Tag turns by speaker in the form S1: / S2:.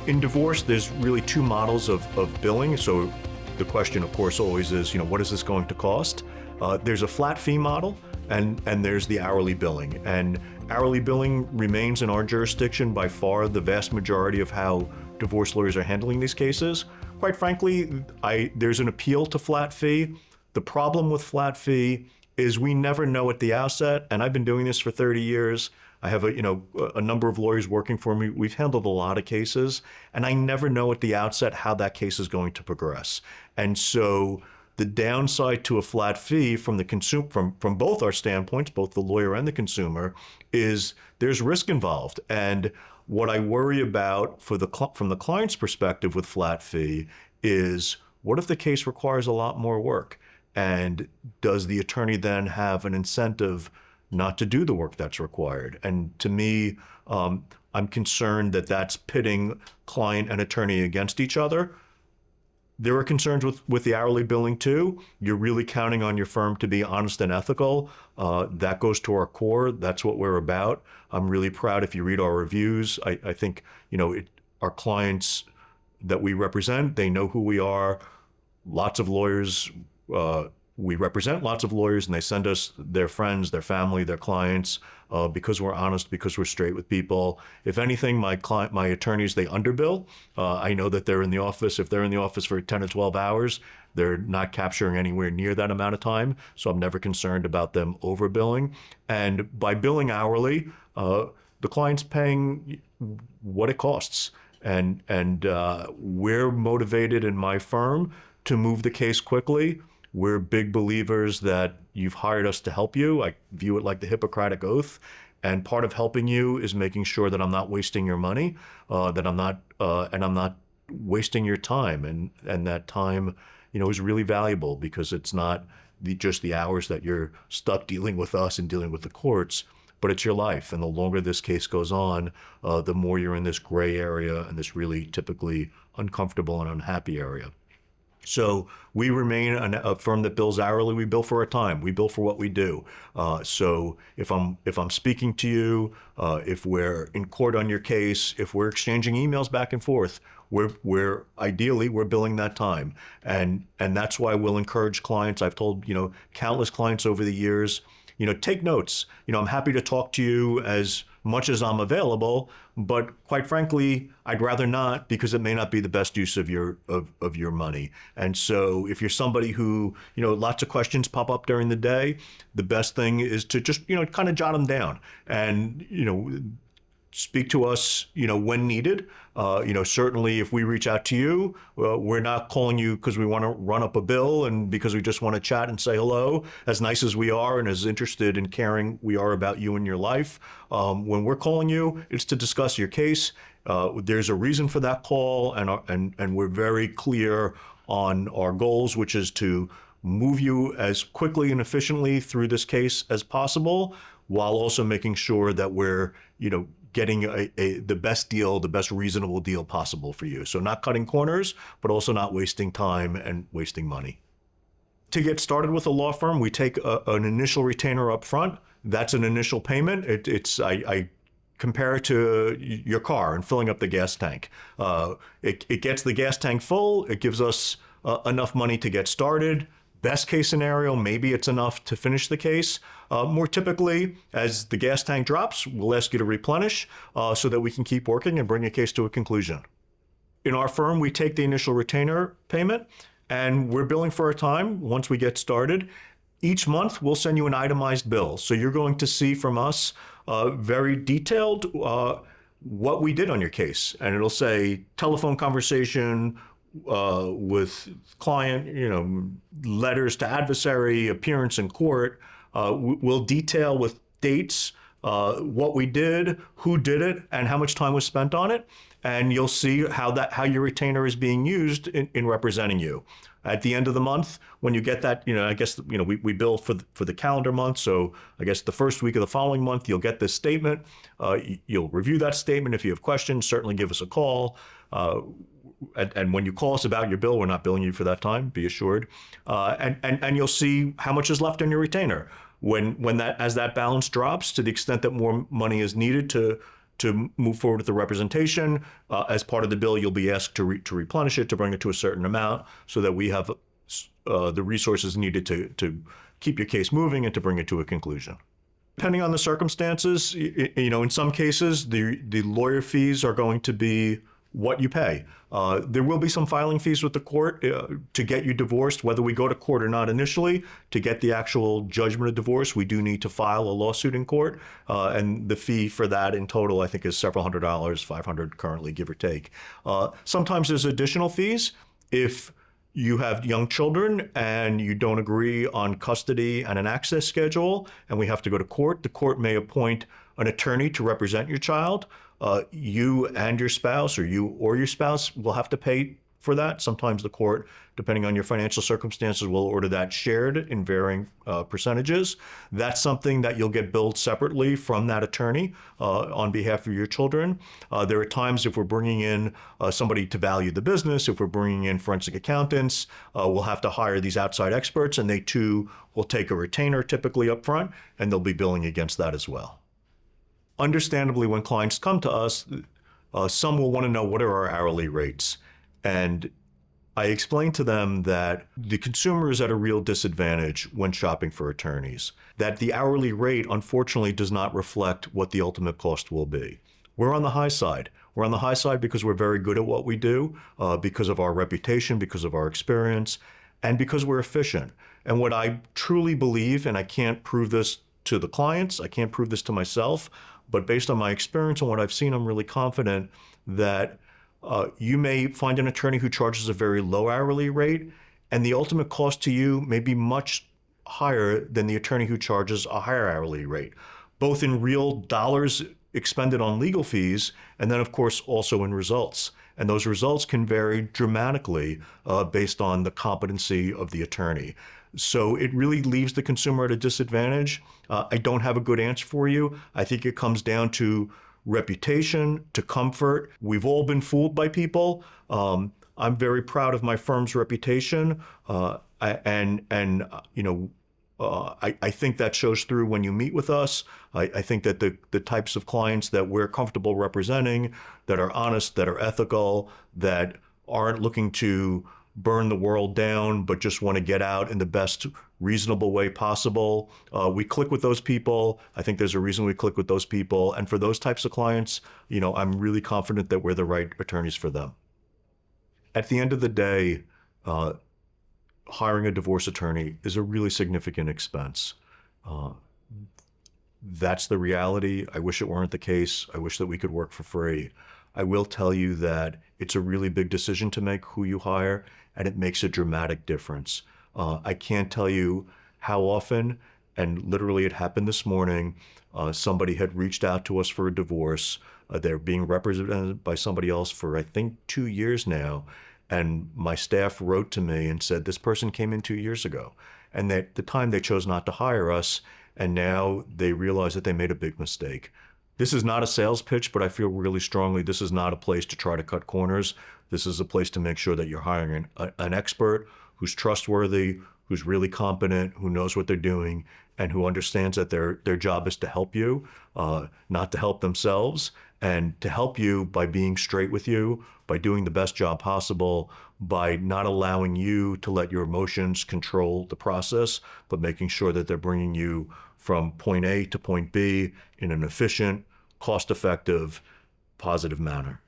S1: In divorce, there's really two models of billing. So the question, of course, always is, what is this going to cost? There's a flat fee model, and there's the hourly billing. And hourly billing remains in our jurisdiction by far the vast majority of how divorce lawyers are handling these cases. Quite frankly, there's an appeal to flat fee. The problem with flat fee is we never know at the outset, and I've been doing this for 30 years. I have a number of lawyers working for me. We've handled a lot of cases, and I never know at the outset how that case is going to progress. And so the downside to a flat fee from the from both our standpoints, both the lawyer and the consumer, is there's risk involved. And what I worry about from the client's perspective with flat fee is, what if the case requires a lot more work? And does the attorney then have an incentive not to do the work that's required? And to me, I'm concerned that that's pitting client and attorney against each other. There are concerns with the hourly billing too. You're really counting on your firm to be honest and ethical. That goes to our core. That's what we're about. I'm really proud if you read our reviews. I think, our clients that we represent, they know who we are. Lots of lawyers, we represent lots of lawyers, and they send us their friends, their family, their clients, because we're honest, because we're straight with people. If anything, my attorneys, they underbill. I know that they're in the office. If they're in the office for 10 or 12 hours, they're not capturing anywhere near that amount of time. So I'm never concerned about them overbilling. And by billing hourly, the client's paying what it costs. And we're motivated in my firm to move the case quickly. We're big believers that you've hired us to help you. I view it like the Hippocratic Oath. And part of helping you is making sure that I'm not wasting your money, that I'm not wasting your time. And that time, is really valuable, because it's not just the hours that you're stuck dealing with us and dealing with the courts, but it's your life. And the longer this case goes on, the more you're in this gray area and this really typically uncomfortable and unhappy area. So we remain a firm that bills hourly. We bill for our time. We bill for what we do. So if I'm speaking to you, if we're in court on your case, if we're exchanging emails back and forth, we're ideally billing that time. And that's why we'll encourage clients. I've told countless clients over the years, take notes. I'm happy to talk to you as much as I'm available, but quite frankly, I'd rather not, because it may not be the best use of your money. And so if you're somebody who, lots of questions pop up during the day, the best thing is to just, kind of jot them down and, speak to us, when needed. Certainly if we reach out to you, we're not calling you because we want to run up a bill and because we just want to chat and say hello, as nice as we are and as interested and caring we are about you and your life. When we're calling you, it's to discuss your case. There's a reason for that call, and we're very clear on our goals, which is to move you as quickly and efficiently through this case as possible, while also making sure that we're, getting the best deal, the best reasonable deal possible for you. So not cutting corners, but also not wasting time and wasting money. To get started with a law firm, we take an initial retainer up front. That's an initial payment. I compare it to your car and filling up the gas tank. It gets the gas tank full. It gives us enough money to get started. Best case scenario, maybe it's enough to finish the case. More typically, as the gas tank drops, we'll ask you to replenish so that we can keep working and bring a case to a conclusion. In our firm, we take the initial retainer payment, and we're billing for our time once we get started. Each month, we'll send you an itemized bill. So you're going to see from us very detailed what we did on your case. And it'll say telephone conversation with client, letters to adversary, appearance in court. We'll detail with dates what we did, who did it, and how much time was spent on it. And you'll see how your retainer is being used in representing you. At the end of the month, when you get that, we bill for the calendar month. So I guess the first week of the following month, you'll get this statement. You'll review that statement. If you have questions, certainly give us a call. And when you call us about your bill, we're not billing you for that time, be assured. And you'll see how much is left on your retainer. As that balance drops, to the extent that more money is needed to to move forward with the representation. As part of the bill, you'll be asked to replenish it, to bring it to a certain amount, so that we have the resources needed to keep your case moving and to bring it to a conclusion. Depending on the circumstances, in some cases, the lawyer fees are going to be what you pay. There will be some filing fees with the court to get you divorced, whether we go to court or not initially. To get the actual judgment of divorce, we do need to file a lawsuit in court. And the fee for that in total, I think, is several $100s, $500 currently, give or take. Sometimes there's additional fees if you have young children and you don't agree on custody and an access schedule, and we have to go to court. The court may appoint an attorney to represent your child. You and your spouse, or you or your spouse, will have to pay for that. Sometimes the court, depending on your financial circumstances, will order that shared in varying percentages. That's something that you'll get billed separately from that attorney on behalf of your children. There are times if we're bringing in somebody to value the business, if we're bringing in forensic accountants, we'll have to hire these outside experts, and they too will take a retainer typically up front, and they'll be billing against that as well. Understandably, when clients come to us, some will want to know, what are our hourly rates? And I explain to them that the consumer is at a real disadvantage when shopping for attorneys, that the hourly rate, unfortunately, does not reflect what the ultimate cost will be. We're on the high side. We're on the high side because we're very good at what we do, because of our reputation, because of our experience, and because we're efficient. And what I truly believe, and I can't prove this to the clients, I can't prove this to myself, but based on my experience and what I've seen, I'm really confident that you may find an attorney who charges a very low hourly rate, and the ultimate cost to you may be much higher than the attorney who charges a higher hourly rate, both in real dollars expended on legal fees, and then, of course, also in results. And those results can vary dramatically based on the competency of the attorney. So it really leaves the consumer at a disadvantage. I don't have a good answer for you. I think it comes down to reputation, to comfort. We've all been fooled by people. I'm very proud of my firm's reputation, I think that shows through when you meet with us. I think that the types of clients that we're comfortable representing, that are honest, that are ethical, that aren't looking to burn the world down, but just want to get out in the best reasonable way possible. We click with those people. I think there's a reason we click with those people. And for those types of clients, I'm really confident that we're the right attorneys for them. At the end of the day, hiring a divorce attorney is a really significant expense. That's the reality. I wish it weren't the case. I wish that we could work for free. I will tell you that it's a really big decision to make who you hire, and it makes a dramatic difference. I can't tell you how often, and literally it happened this morning, somebody had reached out to us for a divorce. They're being represented by somebody else for, I think, 2 years now. And my staff wrote to me and said, this person came in 2 years ago. And at the time they chose not to hire us, and now they realize that they made a big mistake. This is not a sales pitch, but I feel really strongly this is not a place to try to cut corners. This is a place to make sure that you're hiring an expert who's trustworthy, who's really competent, who knows what they're doing, and who understands that their job is to help you, not to help themselves, and to help you by being straight with you, by doing the best job possible, by not allowing you to let your emotions control the process, but making sure that they're bringing you from point A to point B in an efficient, cost-effective, positive manner.